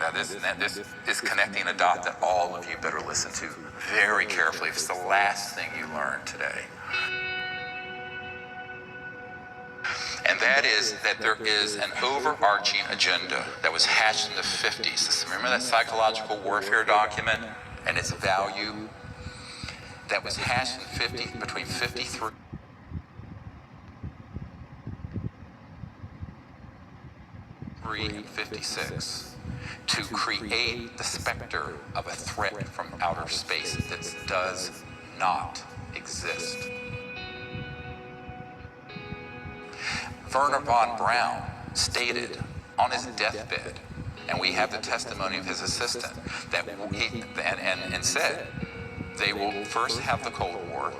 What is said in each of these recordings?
Now this is connecting a dot that all of you better listen to very carefully. It's the last thing you learn today. And that is that there is an overarching agenda that was hatched in the 50s. Remember that psychological warfare document and its value? That was hatched in between 53 and 56 to create the specter of a threat from outer space that does not exist. Wernher von Braun stated on his deathbed, and we have the testimony of his assistant, that he and said, they will first have the Cold War,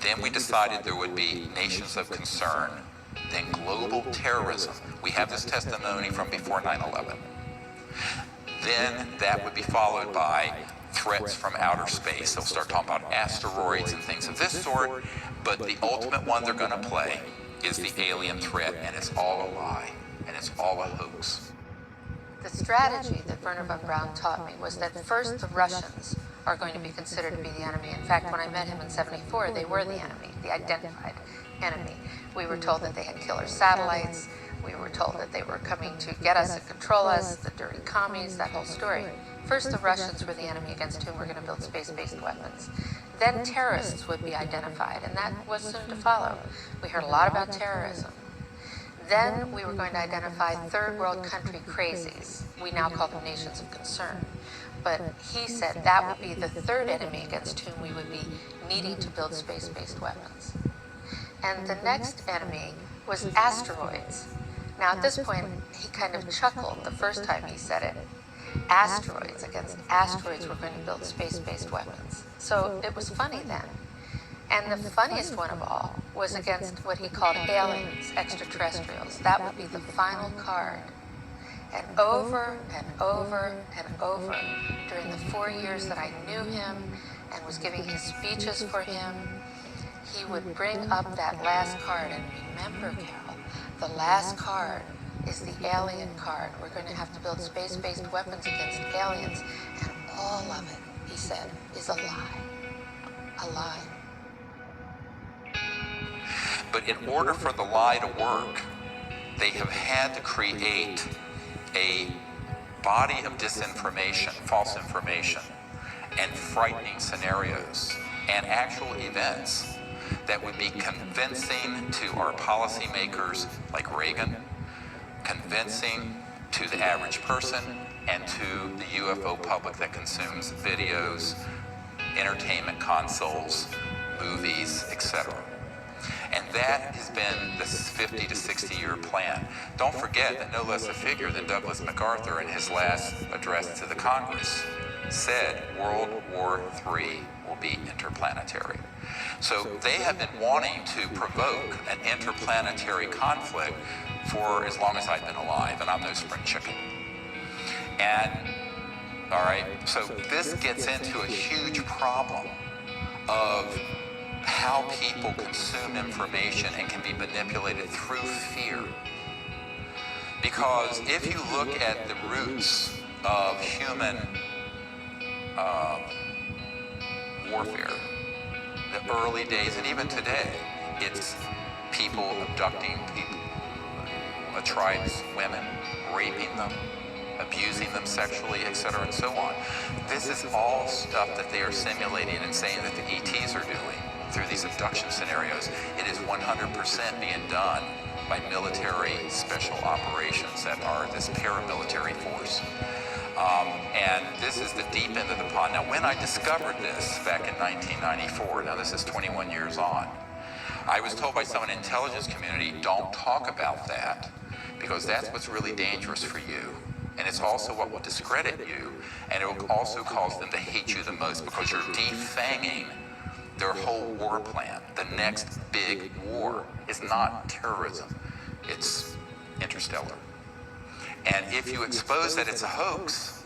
then we decided there would be nations of concern, then global terrorism. We have this testimony from before 9/11. Then that would be followed by threats from outer space. They'll start talking about asteroids and things of this sort, but the ultimate one they're going to play is the alien threat, and it's all a lie, and it's all a hoax. The strategy that Wernher von Braun taught me was that first the Russians are going to be considered to be the enemy. In fact, when I met him in '74, they were the enemy, the identified enemy. We were told that they had killer satellites. We were told that they were coming to get us and control us, the dirty commies, that whole story. First, the Russians were the enemy against whom we're going to build space-based weapons. Then terrorists would be identified, and that was soon to follow. We heard a lot about terrorism. Then we were going to identify third world country crazies. We now call them nations of concern. But he said that would be the third enemy against whom we would be needing to build space-based weapons. And the next enemy was asteroids. Now at this point, he kind of chuckled the first time he said it. Asteroids, against asteroids, we're going to build space-based weapons. So it was funny then. And the funniest one of all was against what he called aliens, extraterrestrials. That would be the final card. And over and over and over, during the 4 years that I knew him and was giving his speeches for him, he would bring up that last card. And remember, Carol, the last card is the alien card. We're going to have to build space-based weapons against aliens. And all of it, he said, is a lie. A lie. But in order for the lie to work, they have had to create a body of disinformation, false information, and frightening scenarios, and actual events that would be convincing to our policymakers like Reagan, convincing to the average person, and to the UFO public that consumes videos, entertainment consoles, movies, etc. And that has been this 50 to 60 year plan. Don't forget that no less a figure than Douglas MacArthur in his last address to the Congress said World War III will be interplanetary. So they have been wanting to provoke an interplanetary conflict for as long as I've been alive, and I'm no spring chicken. And, all right, so this gets into a huge problem of how people consume information and can be manipulated through fear. Because if you look at the roots of human warfare, the early days and even today, it's people abducting people, tribes, women, raping them, abusing them sexually, etc., and so on. This is all stuff that they are simulating and saying that the ETs are doing through these abduction scenarios. It is 100% being done by military special operations that are this paramilitary force. And this is the deep end of the pond. Now, when I discovered this back in 1994, now this is 21 years on, I was told by someone in the intelligence community, don't talk about that, because that's what's really dangerous for you. And it's also what will discredit you, and it will also cause them to hate you the most, because you're defanging their whole war plan. The next big war is not terrorism, it's interstellar. And if you expose that it's a hoax,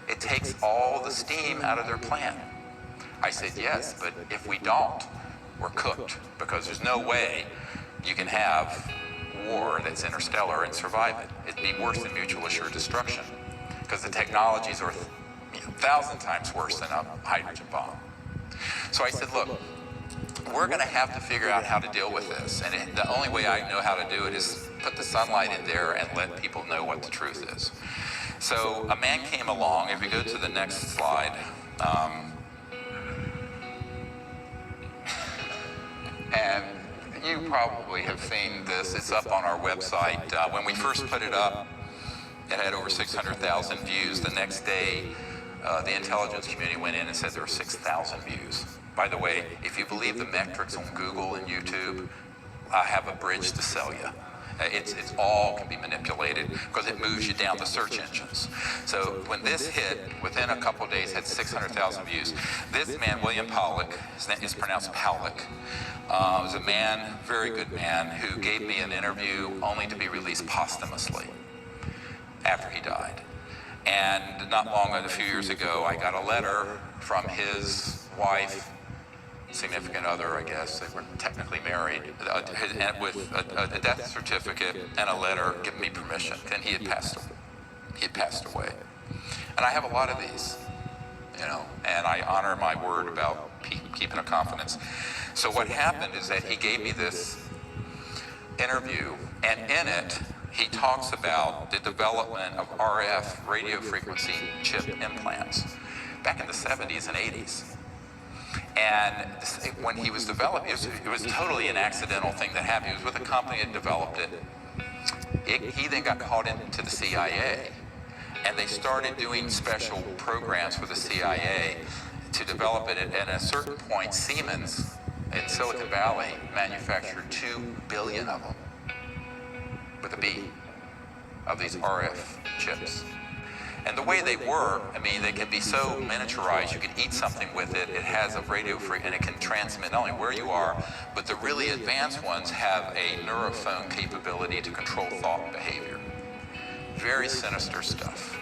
it takes all the steam out of their plan. I said, yes, but if we don't, we're cooked, because there's no way you can have war that's interstellar and survive it. It'd be worse than mutual assured destruction. because the technologies are 1,000 times worse than a hydrogen bomb. So I said, look, we're going to have to figure out how to deal with this. And the only way I know how to do it is put the sunlight in there and let people know what the truth is. So a man came along. If we go to the next slide. And you probably have seen this. It's up on our website. When we first put it up, it had over 600,000 views. The next day, the intelligence community went in and said there were 6,000 views. By the way, if you believe the metrics on Google and YouTube, I have a bridge to sell you. It's all can be manipulated because it moves you down the search engines. So when this hit, within a couple of days, had 600,000 views. This man, William Pollack, his name is pronounced Powlick, was a man, very good man, who gave me an interview only to be released posthumously after he died. And not long, a few years ago, I got a letter from his wife, significant other, I guess, they were technically married, with a death certificate and a letter giving me permission, and he had passed away. And I have a lot of these, and I honor my word about keeping a confidence. So what happened is that he gave me this interview, and in it, he talks about the development of RF radio frequency chip implants back in the 70s and 80s. And when he was developing, it was totally an accidental thing that happened. He was with a company that developed it. He then got called into the CIA, and they started doing special programs for the CIA to develop it. And at a certain point, Siemens in Silicon Valley manufactured 2 billion of them, with a B, of these RF chips. And the way they work, they can be so miniaturized, you can eat something with it, it has a radio and it can transmit not only where you are, but the really advanced ones have a neurophone capability to control thought and behavior. Very sinister stuff.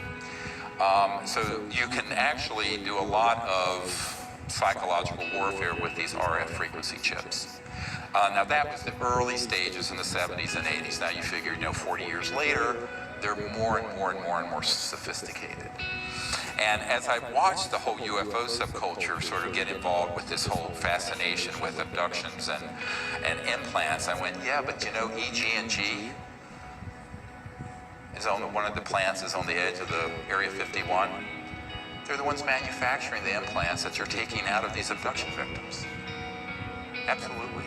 So you can actually do a lot of psychological warfare with these RF frequency chips. Now that was the early stages in the 70s and 80s. Now you figure, 40 years later, they're more and more sophisticated. And as I watched the whole UFO subculture sort of get involved with this whole fascination with abductions and implants, I went, yeah, but EG&G is on one of the plants is on the edge of the Area 51. They're the ones manufacturing the implants that you're taking out of these abduction victims. Absolutely.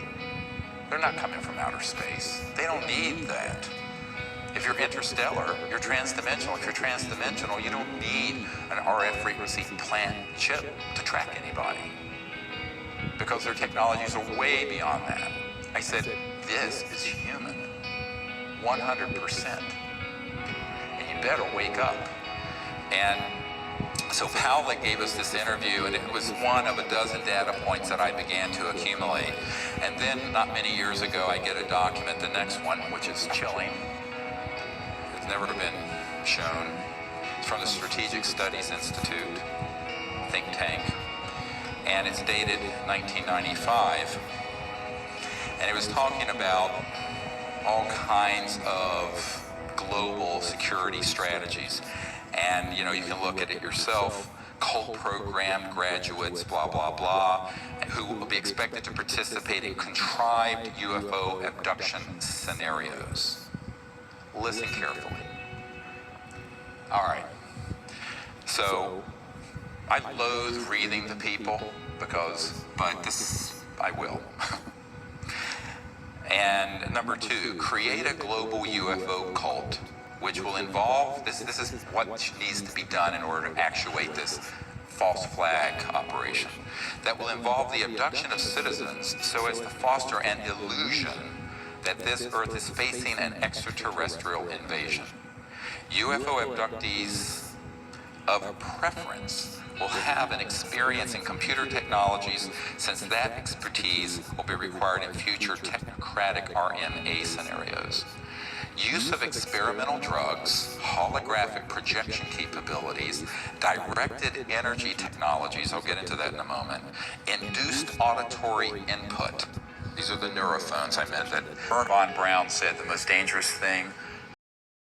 They're not coming from outer space. They don't need that. If you're interstellar, you're transdimensional. If you're transdimensional, you don't need an RF frequency plant chip to track anybody, because their technologies are way beyond that. I said, this is human, 100%. And you better wake up. And so Powlick gave us this interview, and it was one of a dozen data points that I began to accumulate. And then, not many years ago, I get a document, the next one, which is chilling. It's never been shown. It's from the Strategic Studies Institute, think tank. And it's dated 1995. And it was talking about all kinds of global security strategies. And, you can look at it yourself. Cult program graduates, blah, blah, blah, who will be expected to participate in contrived UFO abduction scenarios. Listen carefully. All right. So I loathe reading to people but this, I will. And number 2, create a global UFO cult, which will involve, this is what needs to be done in order to actuate this false flag operation, that will involve the abduction of citizens so as to foster an illusion that this Earth is facing an extraterrestrial invasion. UFO abductees of preference will have an experience in computer technologies, since that expertise will be required in future technocratic RMA scenarios. Use of experimental drugs, holographic projection capabilities, directed energy technologies, I'll get into that in a moment, induced auditory input. These are the neurophones I meant that Von Braun said the most dangerous thing